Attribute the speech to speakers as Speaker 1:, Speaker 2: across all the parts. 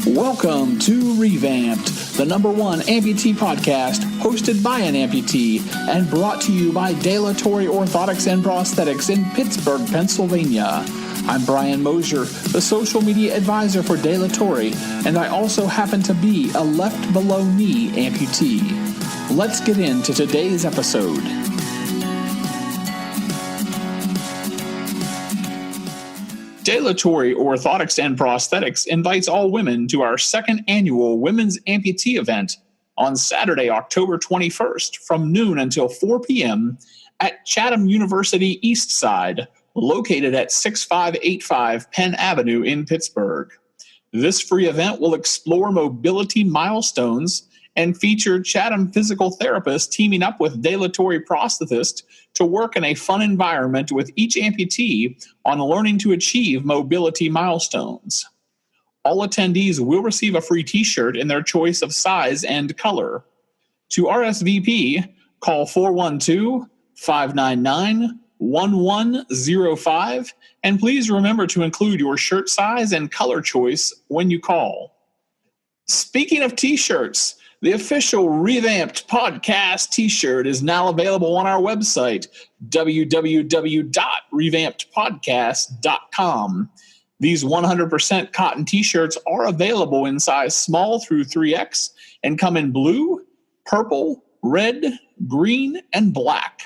Speaker 1: Welcome to revAMPd, the #1 amputee podcast hosted by an amputee and brought to you by Dilatory Orthotics and Prosthetics in Pittsburgh, Pennsylvania. I'm Brian Mosier, the social media advisor for Dilatory, and I also happen to be a left below knee amputee. Let's get into today's episode. Dilatory Orthotics and Prosthetics invites all women to our second annual Women's Amputee event on Saturday, October 21st from noon until 4 p.m. at Chatham University East Side, located at 6585 Penn Avenue in Pittsburgh. This free event will explore mobility milestones and feature Chatham physical therapists teaming up with dilatory prosthetists to work in a fun environment with each amputee on learning to achieve mobility milestones. All attendees will receive a free t-shirt in their choice of size and color. To RSVP, call 412-599-1105, and please remember to include your shirt size and color choice when you call. Speaking of t-shirts, the official revAMPd podcast t-shirt is now available on our website, www.revampedpodcast.com. These 100% cotton t-shirts are available in size small through 3X and come in blue, purple, red, green, and black.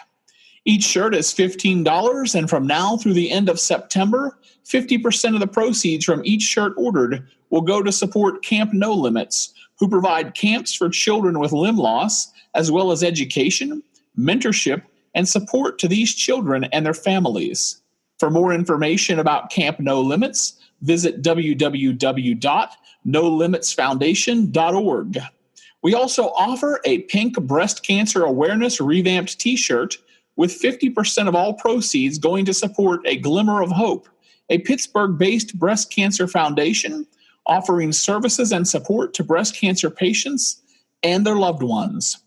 Speaker 1: Each shirt is $15, and from now through the end of September, 50% of the proceeds from each shirt ordered will go to support Camp No Limits, who provide camps for children with limb loss, as well as education, mentorship, and support to these children and their families. For more information about Camp No Limits, visit www.nolimitsfoundation.org. We also offer a pink breast cancer awareness revamped t-shirt with 50% of all proceeds going to support A Glimmer of Hope, a Pittsburgh-based breast cancer foundation offering services and support to breast cancer patients and their loved ones.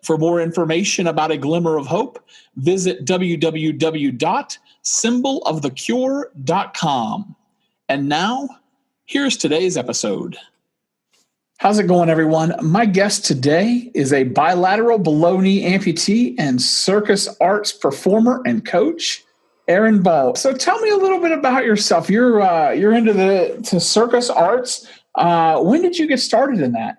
Speaker 1: For more information about A Glimmer of Hope, visit www.symbolofthecure.com. And now, here's today's episode. How's it going, everyone? My guest today is a bilateral below-knee amputee and circus arts performer and coach, Erin Ball. So tell me a little bit about yourself. You're into the circus arts. When did you get started in that?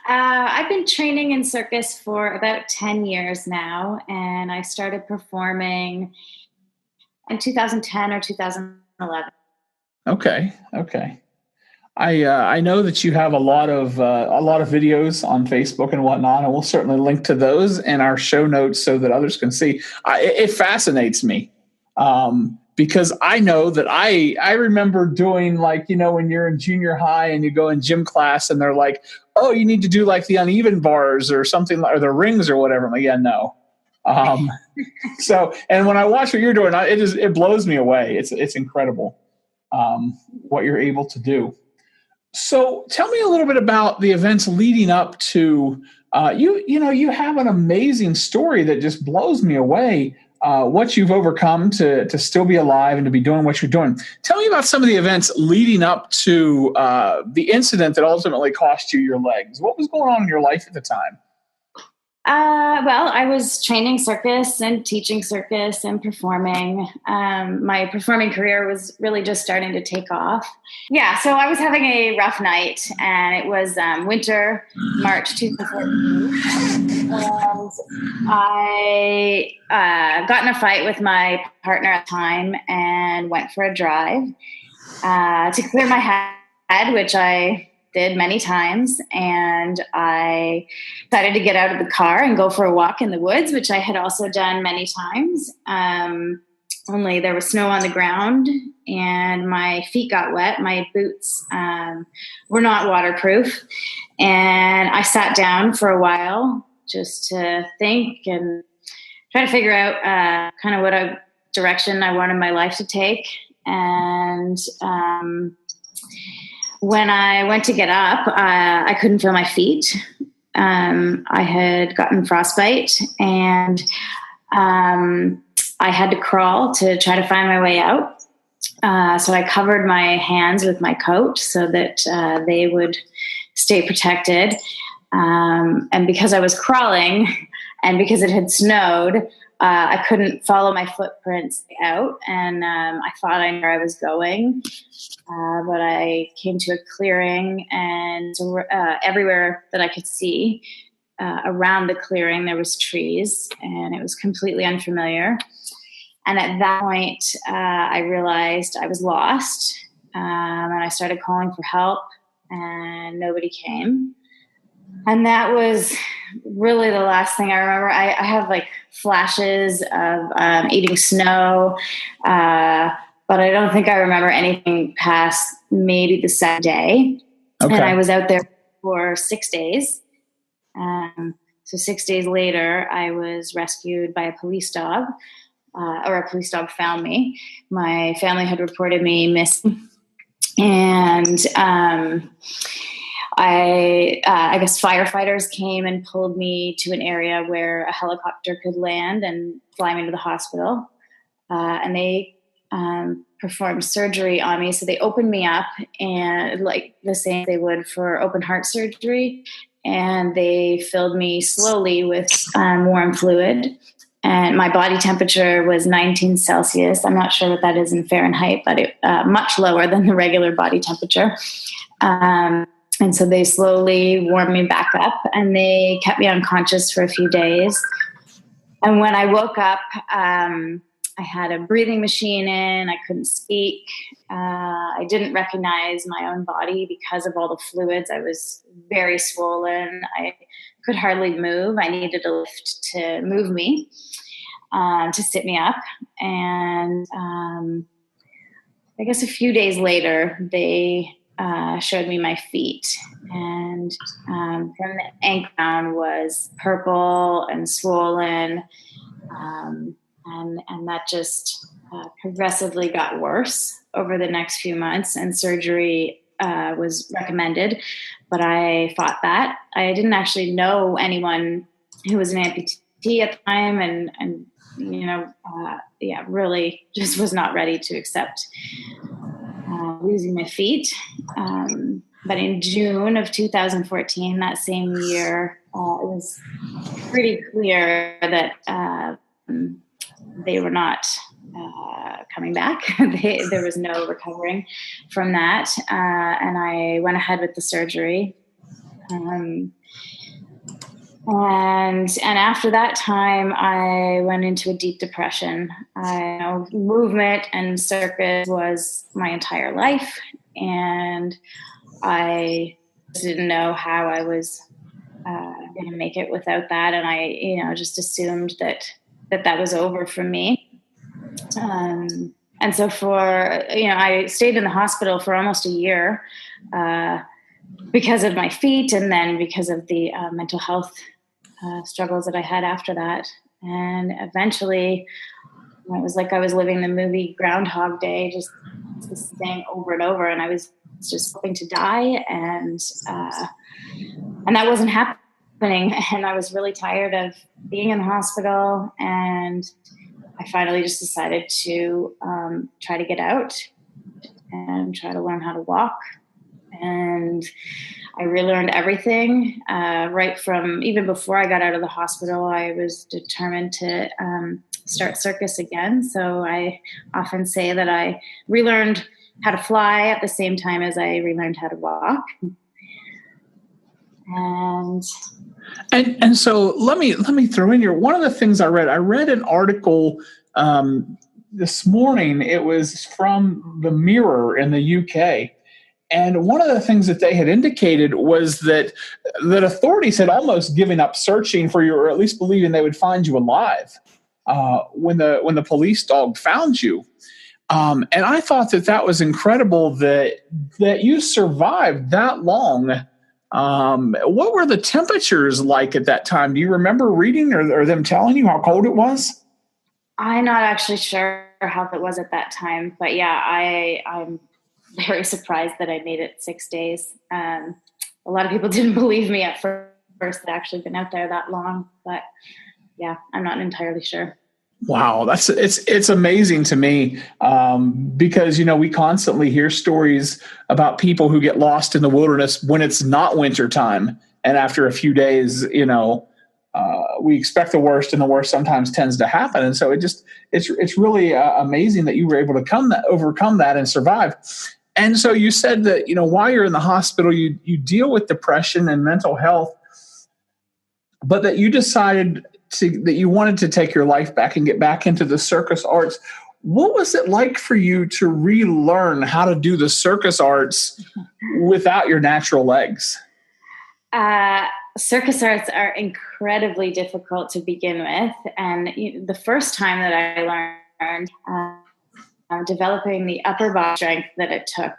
Speaker 2: I've been training in circus for about 10 years now, and I started performing in 2010 or 2011.
Speaker 1: Okay. I know that you have a lot of videos on Facebook and whatnot, and we'll certainly link to those in our show notes so that others can see. It fascinates me. Because I know that I remember doing, like, when you're in junior high and you go in gym class and they're like, oh, you need to do like the uneven bars or something, or the rings or whatever. I'm like, yeah, no. So, and when I watch what you're doing, it blows me away. It's incredible, what you're able to do. So tell me a little bit about the events leading up to, you have an amazing story that just blows me away. What you've overcome to still be alive and to be doing what you're doing. Tell me about some of the events leading up to the incident that ultimately cost you your legs. What was going on in your life at the time?
Speaker 2: Well, I was training circus and teaching circus and performing. My performing career was really just starting to take off. Yeah, so I was having a rough night, and it was winter, March 2014. And I got in a fight with my partner at the time and went for a drive to clear my head, which I did many times, and I decided to get out of the car and go for a walk in the woods, which I had also done many times. Only there was snow on the ground and my feet got wet. My boots were not waterproof, and I sat down for a while just to think and try to figure out kind of what direction I wanted my life to take. And when I went to get up, I couldn't feel my feet. I had gotten frostbite, and I had to crawl to try to find my way out. So I covered my hands with my coat so that they would stay protected. And because I was crawling and because it had snowed, I couldn't follow my footprints out. And I thought I knew where I was going. But I came to a clearing, and everywhere that I could see around the clearing, there was trees, and it was completely unfamiliar. And at that point, I realized I was lost, and I started calling for help, and nobody came. And that was really the last thing I remember. I have like flashes of eating snow, but I don't think I remember anything past maybe the second day. Okay. And I was out there for 6 days. So 6 days later, I was rescued by a police dog, or a police dog found me. My family had reported me missing. And I guess firefighters came and pulled me to an area where a helicopter could land and fly me to the hospital. And they performed surgery on me. So they opened me up, and like the same they would for open heart surgery. And they filled me slowly with warm fluid. And my body temperature was 19 Celsius. I'm not sure what that is in Fahrenheit, but it much lower than the regular body temperature. And so they slowly warmed me back up, and they kept me unconscious for a few days. And when I woke up, I had a breathing machine in. I couldn't speak. I didn't recognize my own body because of all the fluids. I was very swollen. I could hardly move. I needed a lift to move me, to sit me up. And I guess a few days later, they showed me my feet. And from the ankle down was purple and swollen. And that just progressively got worse over the next few months, and surgery was recommended, but I fought that. I didn't actually know anyone who was an amputee at the time, and really just was not ready to accept losing my feet. But in June of 2014, that same year, it was pretty clear that they were not coming back. There was no recovering from that. And I went ahead with the surgery. And after that time, I went into a deep depression. Movement and circus was my entire life. And I didn't know how I was going to make it without that. And I, just assumed that was over for me. And so I stayed in the hospital for almost a year because of my feet, and then because of the mental health struggles that I had after that. And eventually, it was like I was living the movie Groundhog Day, just saying over and over, and I was just hoping to die, and that wasn't happening. And I was really tired of being in the hospital, and I finally just decided to try to get out and try to learn how to walk. And I relearned everything right from even before I got out of the hospital. I was determined to start circus again. So I often say that I relearned how to fly at the same time as I relearned how to walk.
Speaker 1: And so let me throw in here one of the things I read an article this morning. It was from the Mirror in the UK, and one of the things that they had indicated was that authorities had almost given up searching for you, or at least believing they would find you alive when the police dog found you. And I thought that was incredible that you survived that long. What were the temperatures like at that time? Do you remember reading or them telling you how cold it was?
Speaker 2: I'm not actually sure how it was at that time, but yeah, I'm very surprised that I made it 6 days. A lot of people didn't believe me at first. I'd actually been out there that long, but yeah, I'm not entirely sure.
Speaker 1: Wow, it's amazing to me, because we constantly hear stories about people who get lost in the wilderness when it's not winter time, and after a few days, we expect the worst, and the worst sometimes tends to happen. And so it's really amazing that you were able to overcome that and survive. And so you said that while you're in the hospital, you deal with depression and mental health, but that you decided that you wanted to take your life back and get back into the circus arts. What was it like for you to relearn how to do the circus arts without your natural legs?
Speaker 2: Circus arts are incredibly difficult to begin with. And the first time that I learned, developing the upper body strength that it took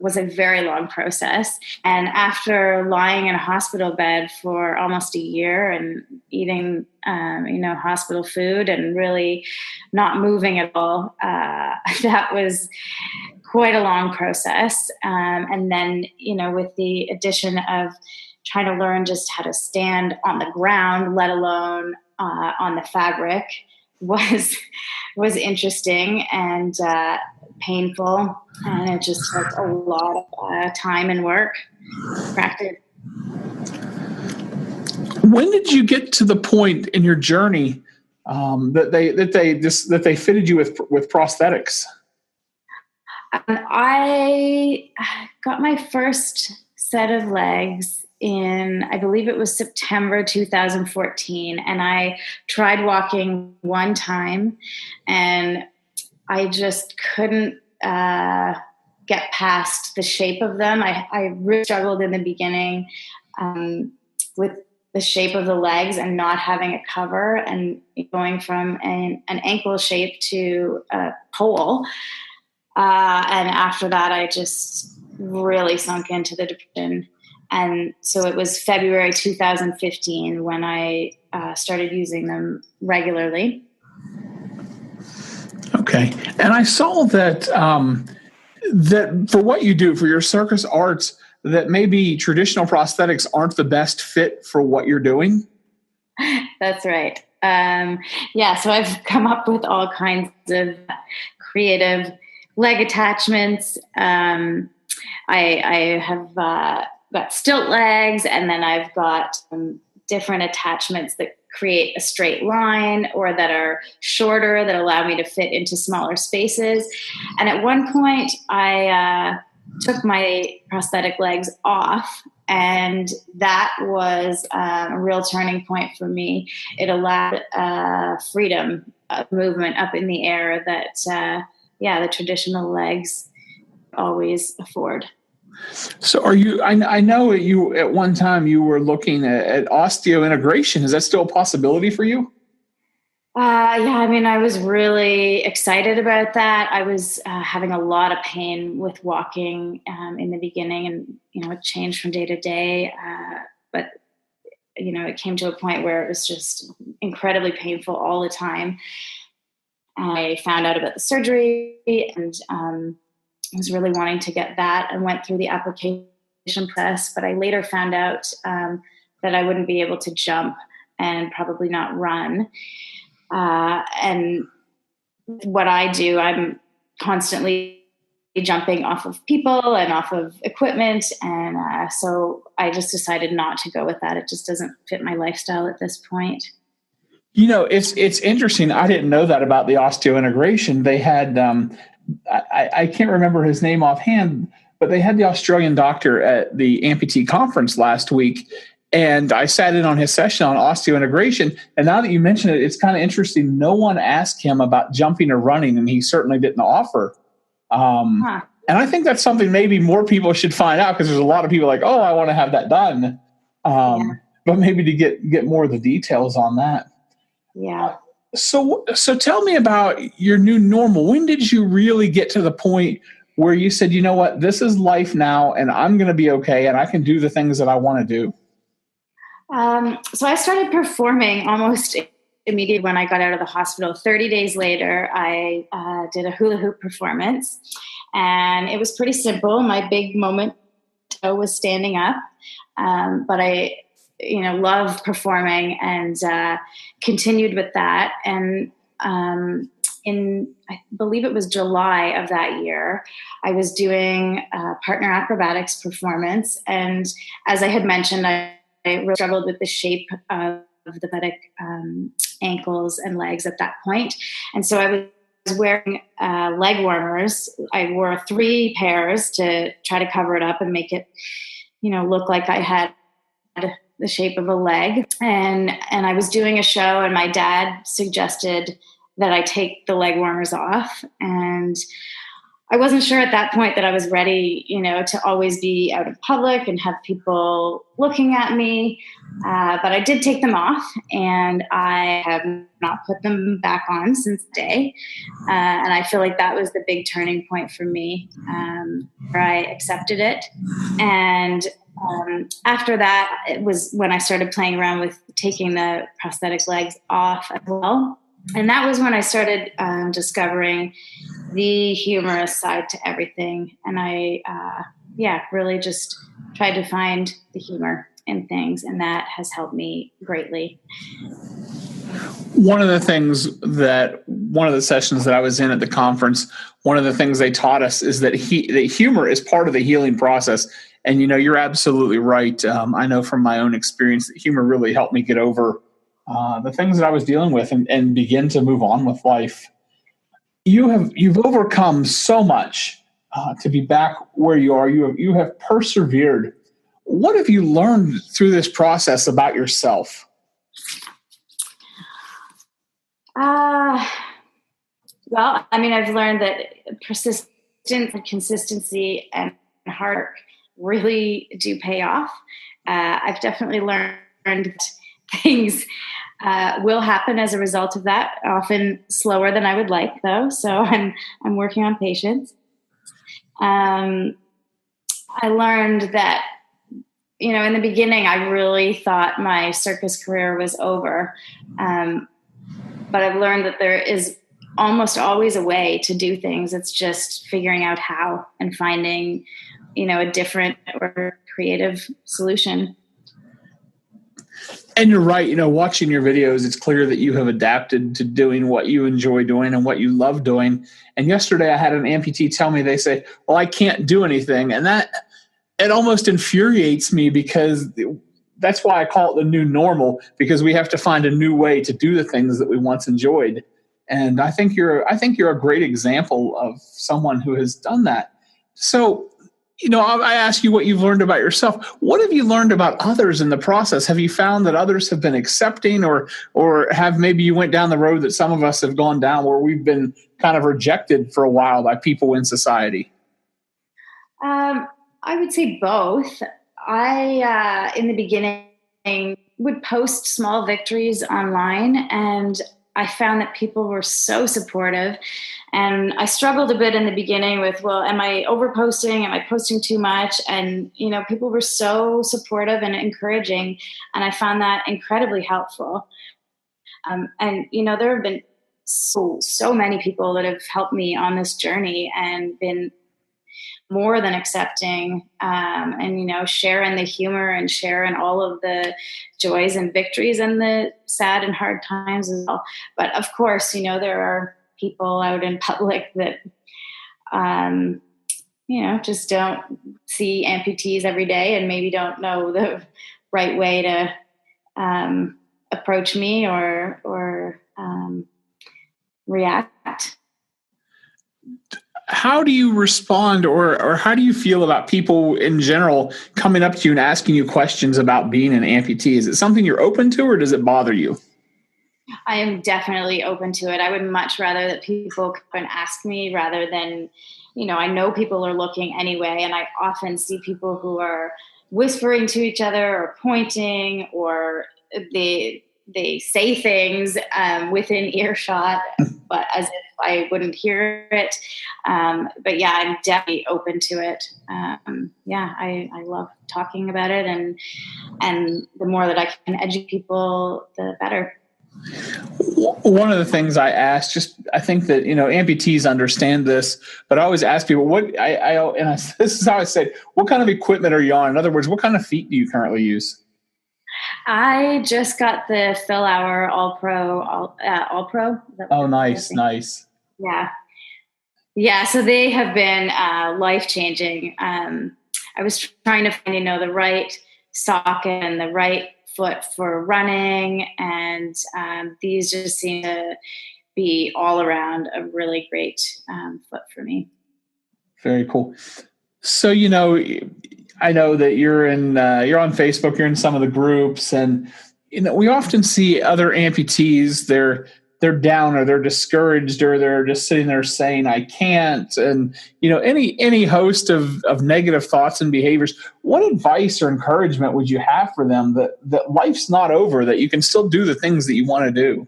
Speaker 2: was a very long process. And after lying in a hospital bed for almost a year and eating, hospital food and really not moving at all, that was quite a long process. And then, with the addition of trying to learn just how to stand on the ground, let alone on the fabric, was interesting and painful, and it just took a lot of time and work, practice.
Speaker 1: When did you get to the point in your journey that they fitted you with prosthetics?
Speaker 2: I got my first set of legs in, I believe it was September 2014, and I tried walking one time, and I just couldn't get past the shape of them. I really struggled in the beginning with the shape of the legs and not having a cover, and going from an ankle shape to a pole. And after that, I just really sunk into the depression. And so it was February 2015 when I started using them regularly.
Speaker 1: Okay. And I saw that that for what you do, for your circus arts, that maybe traditional prosthetics aren't the best fit for what you're doing.
Speaker 2: That's right. So I've come up with all kinds of creative leg attachments. I have got stilt legs, and then I've got different attachments that create a straight line or that are shorter that allow me to fit into smaller spaces. And at one point, I took my prosthetic legs off, and that was a real turning point for me. It allowed freedom of movement up in the air that, the traditional legs always afford.
Speaker 1: So I know you at one time you were looking at osteointegration. Is that still a possibility for you?
Speaker 2: I was really excited about that. I was having a lot of pain with walking in the beginning, and, it changed from day to day. But it came to a point where it was just incredibly painful all the time. I found out about the surgery, and I was really wanting to get that, and went through the application process. But I later found out that I wouldn't be able to jump and probably not run. And what I do, I'm constantly jumping off of people and off of equipment. And so I just decided not to go with that. It just doesn't fit my lifestyle at this point.
Speaker 1: It's interesting. I didn't know that about the osteointegration. They had, I can't remember his name offhand, but they had the Australian doctor at the amputee conference last week. And I sat in on his session on osteointegration. And now that you mention it, it's kind of interesting. No one asked him about jumping or running, and he certainly didn't offer. And I think that's something maybe more people should find out, because there's a lot of people like, oh, I want to have that done. But maybe to get more of the details on that.
Speaker 2: Yeah.
Speaker 1: So tell me about your new normal. When did you really get to the point where you said, you know what, this is life now, and I'm going to be okay, and I can do the things that I want to do?
Speaker 2: So I started performing almost immediately when I got out of the hospital. 30 days later, I did a hula hoop performance, and it was pretty simple. My big moment was standing up, but I love performing and continued with that. And in, I believe it was July of that year, I was doing a partner acrobatics performance. And as I had mentioned, I really struggled with the shape of the athletic ankles and legs at that point. And so I was wearing leg warmers. I wore 3 pairs to try to cover it up and make it, look like I had the shape of a leg. And I was doing a show, and my dad suggested that I take the leg warmers off. And I wasn't sure at that point that I was ready, to always be out in public and have people looking at me. But I did take them off, and I have not put them back on since the day. And I feel like that was the big turning point for me, where I accepted it. And after that, it was when I started playing around with taking the prosthetic legs off as well. And that was when I started discovering the humorous side to everything. And I, really just tried to find the humor in things. And that has helped me greatly.
Speaker 1: One of the sessions that I was in at the conference, one of the things they taught us is that humor is part of the healing process. And, you're absolutely right. I know from my own experience that humor really helped me get over the things that I was dealing with and begin to move on with life. You've overcome so much to be back where you are. You have persevered. What have you learned through this process about yourself?
Speaker 2: Well, I've learned that persistence and consistency and hard work really do pay off. I've definitely learned that things will happen as a result of that, often slower than I would like, though. So I'm working on patience. I learned that, in the beginning, I really thought my circus career was over. But I've learned that there is almost always a way to do things. It's just figuring out how and finding, a different or creative solution.
Speaker 1: And you're right. Watching your videos, it's clear that you have adapted to doing what you enjoy doing and what you love doing. And yesterday I had an amputee tell me, they say, well, I can't do anything. And it almost infuriates me, because that's why I call it the new normal, because we have to find a new way to do the things that we once enjoyed. And I think you're a great example of someone who has done that. So, I ask you what you've learned about yourself. What have you learned about others in the process? Have you found that others have been accepting, or have maybe you went down the road that some of us have gone down, where we've been kind of rejected for a while by people in society?
Speaker 2: I would say both. I, in the beginning, would post small victories online, and I found that people were so supportive. And I struggled a bit in the beginning with, well, am I overposting? Am I posting too much? And, people were so supportive and encouraging. And I found that incredibly helpful. And, there have been so many people that have helped me on this journey and been more than accepting, and, sharing the humor and sharing all of the joys and victories and the sad and hard times as well. But of course, there are people out in public that, just don't see amputees every day and maybe don't know the right way to approach me or react.
Speaker 1: How do you respond, or how do you feel about people in general coming up to you and asking you questions about being an amputee? Is it something you're open to, or does it bother you?
Speaker 2: I am definitely open to it. I would much rather that people come and ask me rather than, I know people are looking anyway, and I often see people who are whispering to each other or pointing, or they say things within earshot, but as if I wouldn't hear it. But yeah, I'm definitely open to it. I love talking about it, and the more that I can educate people, the better.
Speaker 1: One of the things I asked, I think that, amputees understand this, but I always ask people, this is how I say, what kind of equipment are you on? In other words, what kind of feet do you currently use?
Speaker 2: I just got the Phil Hour All Pro.
Speaker 1: Oh, nice.
Speaker 2: Yeah. Yeah. So they have been life-changing. I was trying to find, the right sock and the right foot for running. And these just seem to be all around a really great foot for me.
Speaker 1: Very cool. So, I know that you're on Facebook, you're in some of the groups, and, we often see other amputees, they're down or they're discouraged or they're just sitting there saying, I can't. And, any host of negative thoughts and behaviors. What advice or encouragement would you have for them that life's not over, that you can still do the things that you want to do?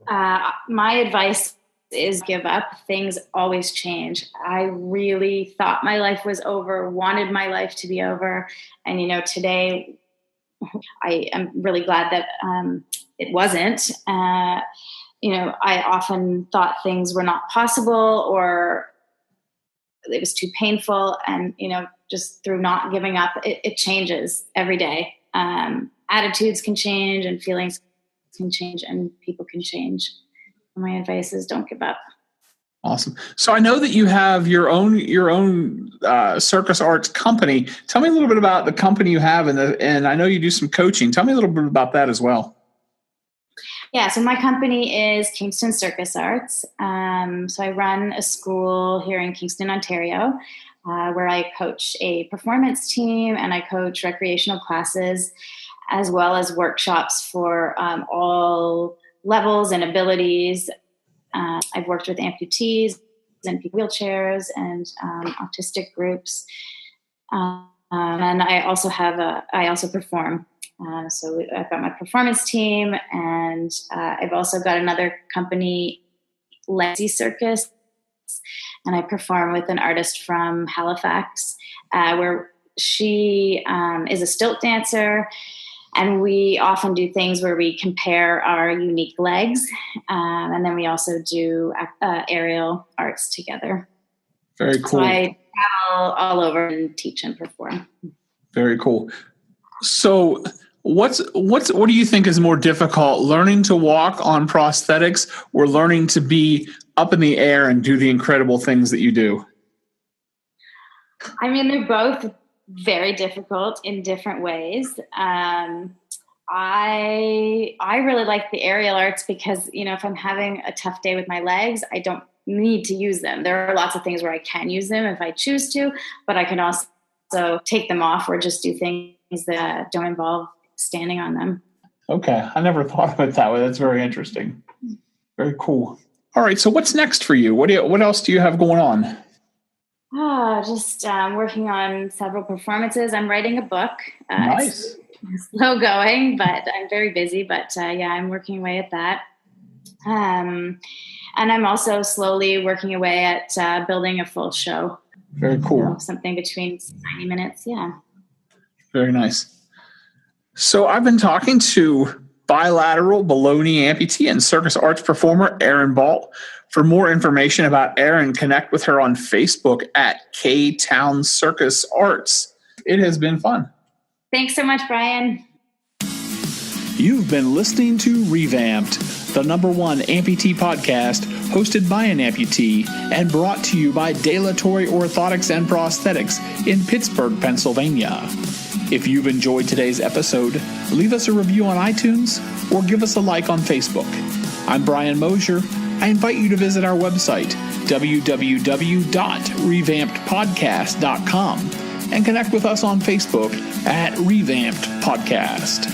Speaker 2: My advice is give up. Things always change. I really thought my life was over, wanted my life to be over. And, today I am really glad that it wasn't. I often thought things were not possible or it was too painful. And, just through not giving up, it changes every day. Attitudes can change and feelings can change and people can change. My advice is don't give up.
Speaker 1: Awesome. So I know that you have your own circus arts company. Tell me a little bit about the company you have, and I know you do some coaching. Tell me a little bit about that as well.
Speaker 2: Yeah. So my company is Kingston Circus Arts. So I run a school here in Kingston, Ontario, where I coach a performance team and I coach recreational classes, as well as workshops for all levels and abilities. I've worked with amputees and people in wheelchairs and autistic groups. And I also perform. So I've got my performance team, and I've also got another company, Kingston Circus, and I perform with an artist from Halifax, where she is a stilt dancer. And we often do things where we compare our unique legs. And then we also do aerial arts together.
Speaker 1: Very cool.
Speaker 2: So I travel all over and teach and perform.
Speaker 1: Very cool. So what do you think is more difficult, learning to walk on prosthetics or learning to be up in the air and do the incredible things that you do?
Speaker 2: I mean, they're both very difficult in different ways. I really like the aerial arts because, if I'm having a tough day with my legs, I don't need to use them. There are lots of things where I can use them if I choose to, but I can also take them off or just do things that don't involve standing on them. Okay.
Speaker 1: I never thought of it that way. That's very interesting. Very cool. All right. So what's next for you? What else do you have going on?
Speaker 2: Just working on several performances. I'm writing a book.
Speaker 1: Nice.
Speaker 2: It's slow going, but I'm very busy. But I'm working away at that. And I'm also slowly working away at building a full show.
Speaker 1: Very cool.
Speaker 2: Something between 90 minutes. Yeah.
Speaker 1: Very nice. So I've been talking to bilateral baloney amputee and circus arts performer Erin Ball. For more information about Erin, connect with her on Facebook at K-Town Circus Arts. It has been fun.
Speaker 2: Thanks so much, Brian.
Speaker 1: You've been listening to Revamped, the #1 amputee podcast hosted by an amputee and brought to you by Dilatory Orthotics and Prosthetics in Pittsburgh, Pennsylvania. If you've enjoyed today's episode, leave us a review on iTunes or give us a like on Facebook. I'm Brian Mosier. I invite you to visit our website, www.revampedpodcast.com, and connect with us on Facebook at Revamped Podcast.